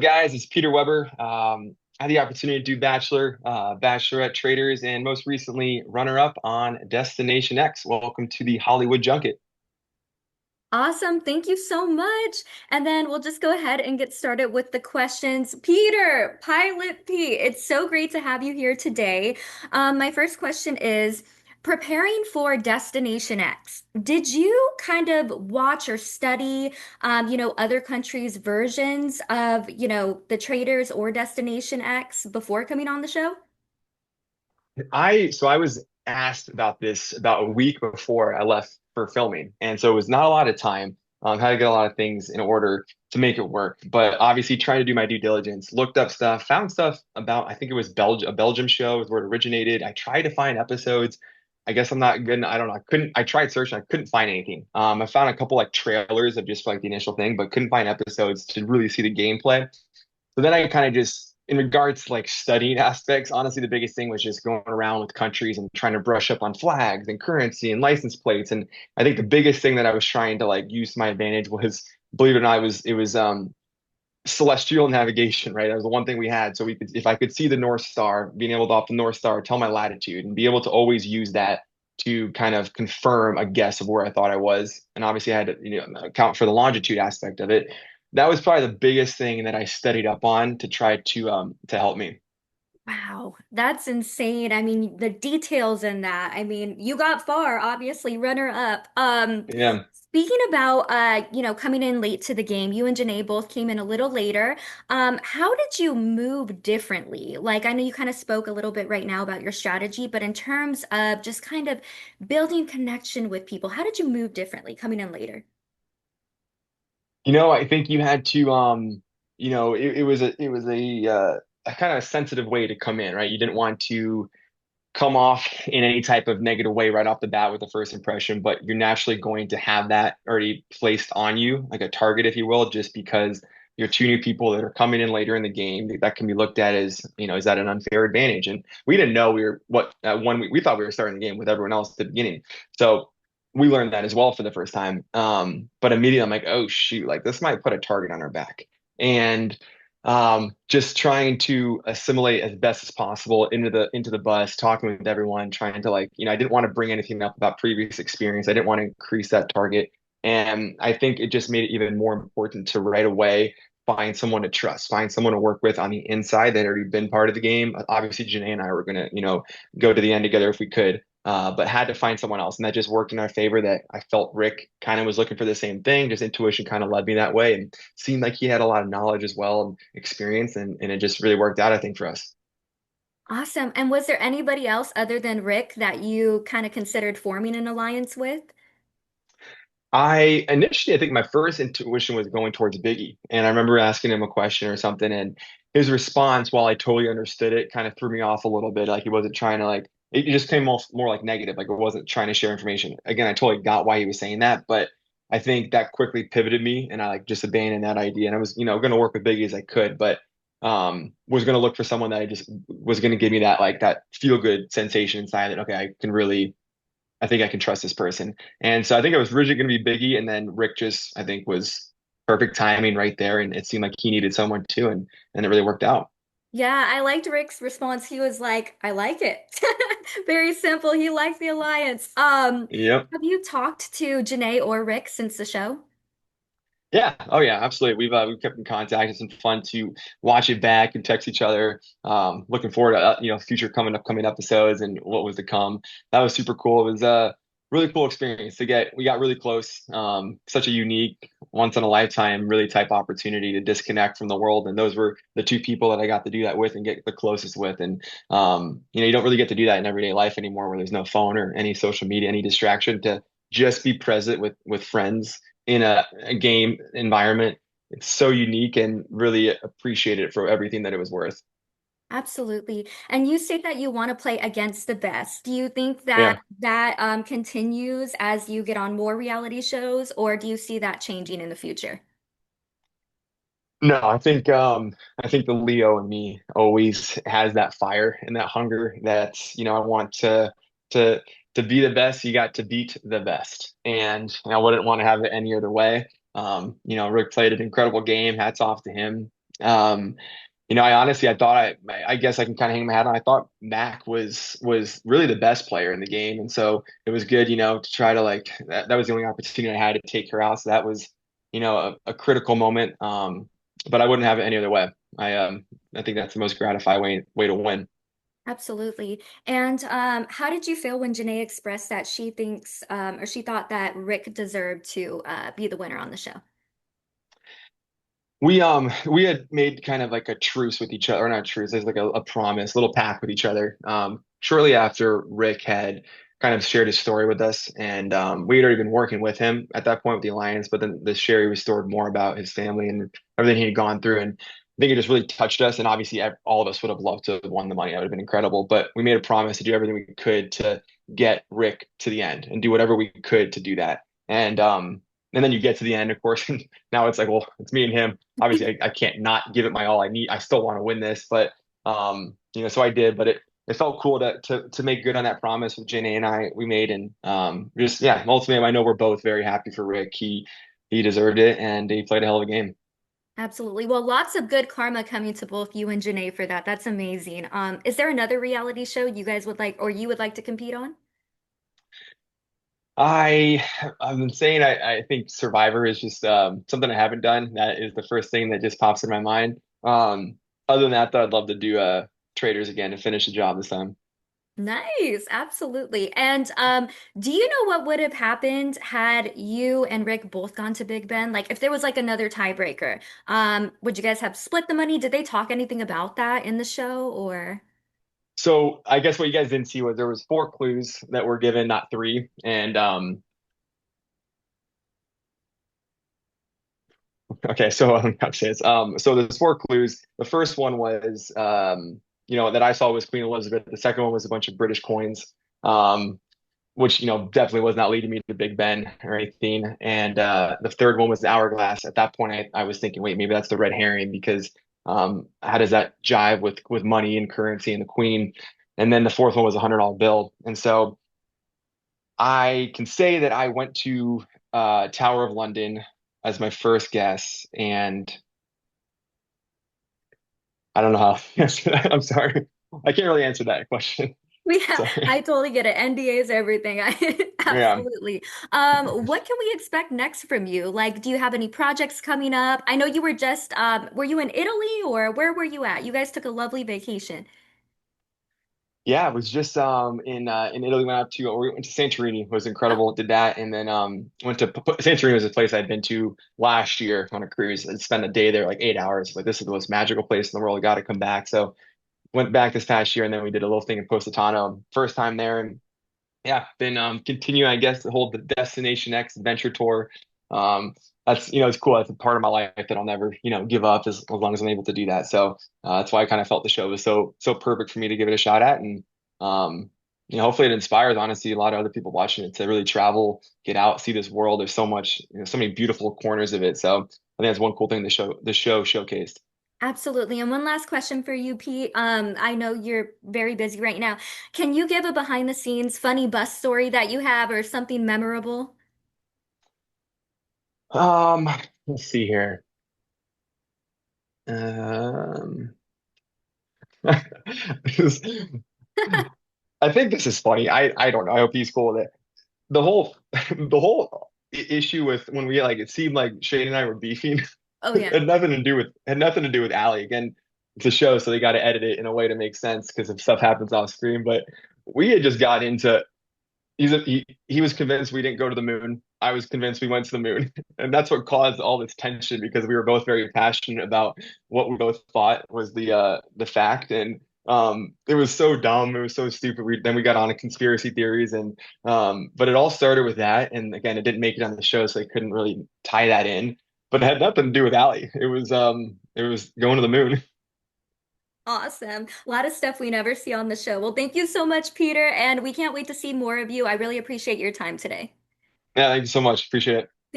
Guys? It's Peter Weber. I had the opportunity to do Bachelor, Bachelorette Traders, and most recently runner-up on Destination X. Welcome to the Hollywood Junket. Awesome. Thank you so much. And then we'll just go ahead and get started with the questions. Peter, Pilot P, it's so great to have you here today. My first question is, preparing for Destination X, did you kind of watch or study, other countries' versions of, the Traders or Destination X before coming on the show? I was asked about this about a week before I left for filming, and so it was not a lot of time. Had to get a lot of things in order to make it work, but obviously trying to do my due diligence, looked up stuff, found stuff about I think it was a Belgium show is where it originated. I tried to find episodes. I guess I'm not good. I don't know. I couldn't. I tried searching. I couldn't find anything. I found a couple like trailers of just like the initial thing, but couldn't find episodes to really see the gameplay. So then I kind of just, in regards to like studying aspects, honestly, the biggest thing was just going around with countries and trying to brush up on flags and currency and license plates. And I think the biggest thing that I was trying to like use to my advantage was, believe it or not, it was celestial navigation, right? That was the one thing we had. So we could, if I could see the North Star, being able to off the North Star, tell my latitude and be able to always use that to kind of confirm a guess of where I thought I was. And obviously I had to, account for the longitude aspect of it. That was probably the biggest thing that I studied up on to try to help me. Wow, that's insane. I mean, the details in that. I mean, you got far, obviously, runner up. Yeah. Speaking about coming in late to the game, you and Janae both came in a little later. How did you move differently? Like, I know you kind of spoke a little bit right now about your strategy, but in terms of just kind of building connection with people, how did you move differently coming in later? I think you had to it was a kind of sensitive way to come in, right? You didn't want to come off in any type of negative way right off the bat with the first impression, but you're naturally going to have that already placed on you, like a target, if you will, just because you're two new people that are coming in later in the game. That can be looked at as, is that an unfair advantage? And we didn't know we were what one we thought we were starting the game with everyone else at the beginning. So we learned that as well for the first time. But immediately I'm like, oh shoot, like this might put a target on our back. And just trying to assimilate as best as possible into the bus, talking with everyone, trying to like, I didn't want to bring anything up about previous experience. I didn't want to increase that target. And I think it just made it even more important to right away find someone to trust, find someone to work with on the inside that had already been part of the game. Obviously, Janae and I were gonna, go to the end together if we could. But had to find someone else, and that just worked in our favor. That I felt Rick kind of was looking for the same thing. Just intuition kind of led me that way, and seemed like he had a lot of knowledge as well and experience, and it just really worked out, I think, for us. Awesome. And was there anybody else other than Rick that you kind of considered forming an alliance with? I think my first intuition was going towards Biggie, and I remember asking him a question or something, and his response, while I totally understood it, kind of threw me off a little bit. Like he wasn't trying to like it just came off more like negative, like it wasn't trying to share information. Again, I totally got why he was saying that, but I think that quickly pivoted me, and I like just abandoned that idea. And I was, going to work with Biggie as I could, but was going to look for someone that I just was going to give me that like that feel good sensation inside that okay, I think I can trust this person. And so I think it was originally going to be Biggie, and then Rick just I think was perfect timing right there, and it seemed like he needed someone too, and it really worked out. Yeah, I liked Rick's response. He was like, I like it. Very simple. He liked the alliance. Yep. Have you talked to Janae or Rick since the show? Yeah. Oh yeah, absolutely. We've kept in contact. It's been fun to watch it back and text each other. Looking forward to future coming episodes and what was to come. That was super cool. It was a really cool experience to get. We got really close. Such a unique, once in a lifetime, really type opportunity to disconnect from the world. And those were the two people that I got to do that with and get the closest with. And you don't really get to do that in everyday life anymore, where there's no phone or any social media, any distraction to just be present with friends in a game environment. It's so unique and really appreciate it for everything that it was worth. Absolutely. And you state that you want to play against the best. Do you think that Yeah. continues as you get on more reality shows, or do you see that changing in the future? No, I think the Leo in me always has that fire and that hunger that's, I want to to be the best, you got to beat the best. And I wouldn't want to have it any other way. Rick played an incredible game. Hats off to him. Um, I honestly, I guess I can kind of hang my hat on. I thought Mac was really the best player in the game, and so it was good, to try to like that was the only opportunity I had to take her out. So that was, a critical moment. But I wouldn't have it any other way. I think that's the most gratifying way to win. Absolutely. And how did you feel when Janae expressed that she thinks or she thought that Rick deserved to be the winner on the show? We had made kind of like a truce with each other, or not a truce, it's like a promise, a little pact with each other. Shortly after Rick had kind of shared his story with us, and we had already been working with him at that point with the Alliance, but then the Sherry restored more about his family and everything he had gone through, and I think it just really touched us. And obviously, all of us would have loved to have won the money; that would have been incredible. But we made a promise to do everything we could to get Rick to the end and do whatever we could to do that. And then you get to the end, of course, and now it's like, well, it's me and him. Obviously I can't not give it my all. I still want to win this, but so I did, but it felt cool to make good on that promise with Jenny and we made. And just yeah, ultimately I know we're both very happy for Rick. He deserved it and he played a hell of a game. Absolutely. Well, lots of good karma coming to both you and Janae for that. That's amazing. Is there another reality show you guys would like or you would like to compete on? I I've been saying I think Survivor is just something I haven't done. That is the first thing that just pops in my mind. Other than that, though, I'd love to do Traders again to finish the job this time. Nice, absolutely. And do you know what would have happened had you and Rick both gone to Big Ben? Like if there was like another tiebreaker, would you guys have split the money? Did they talk anything about that in the show or? So I guess what you guys didn't see was there was four clues that were given, not three. And okay, so how to say this? So there's four clues. The first one was that I saw was Queen Elizabeth. The second one was a bunch of British coins, um, which definitely was not leading me to Big Ben or anything. And the third one was the hourglass. At that point, I was thinking, wait, maybe that's the red herring because how does that jive with money and currency and the Queen? And then the fourth one was a $100 bill. And so I can say that I went to Tower of London as my first guess, and I don't know how to answer that. I'm sorry. I can't really answer that question. Yeah, Sorry. I totally get it. NDAs, everything. I Yeah. absolutely. What can we expect next from you? Like, do you have any projects coming up? I know you were just were you in Italy or where were you at? You guys took a lovely vacation. Yeah, it was just in Italy. We went to Santorini. It was incredible. Did that, and then went to Santorini was a place I'd been to last year on a cruise. I spent a day there, like 8 hours. Like this is the most magical place in the world. I got to come back. So went back this past year, and then we did a little thing in Positano. First time there, and yeah, been continuing, I guess, to hold the Destination X adventure tour. Um, that's it's cool. That's a part of my life that I'll never give up as long as I'm able to do that. So that's why I kind of felt the show was so perfect for me to give it a shot at, and hopefully it inspires honestly a lot of other people watching it to really travel, get out, see this world. There's so much, so many beautiful corners of it. So I think that's one cool thing the show showcased. Absolutely. And one last question for you, Pete. I know you're very busy right now. Can you give a behind the scenes funny bus story that you have or something memorable? Um, let's see here. Um, I think this is funny. I don't know. I hope he's cool with it. The whole the whole issue with when we like it seemed like Shane and I were beefing Oh yeah. had nothing to do with Allie. Again, it's a show, so they got to edit it in a way to make sense because if stuff happens off screen. But we had just got into he was convinced we didn't go to the moon. I was convinced we went to the moon. And that's what caused all this tension because we were both very passionate about what we both thought was the fact. And it was so dumb, it was so stupid. Then we got on to conspiracy theories and but it all started with that. And again, it didn't make it on the show, so they couldn't really tie that in. But it had nothing to do with Allie. It was going to the moon. Awesome. A lot of stuff we never see on the show. Well, thank you so much, Peter, and we can't wait to see more of you. I really appreciate your time today. Yeah, thank you so much. Appreciate it.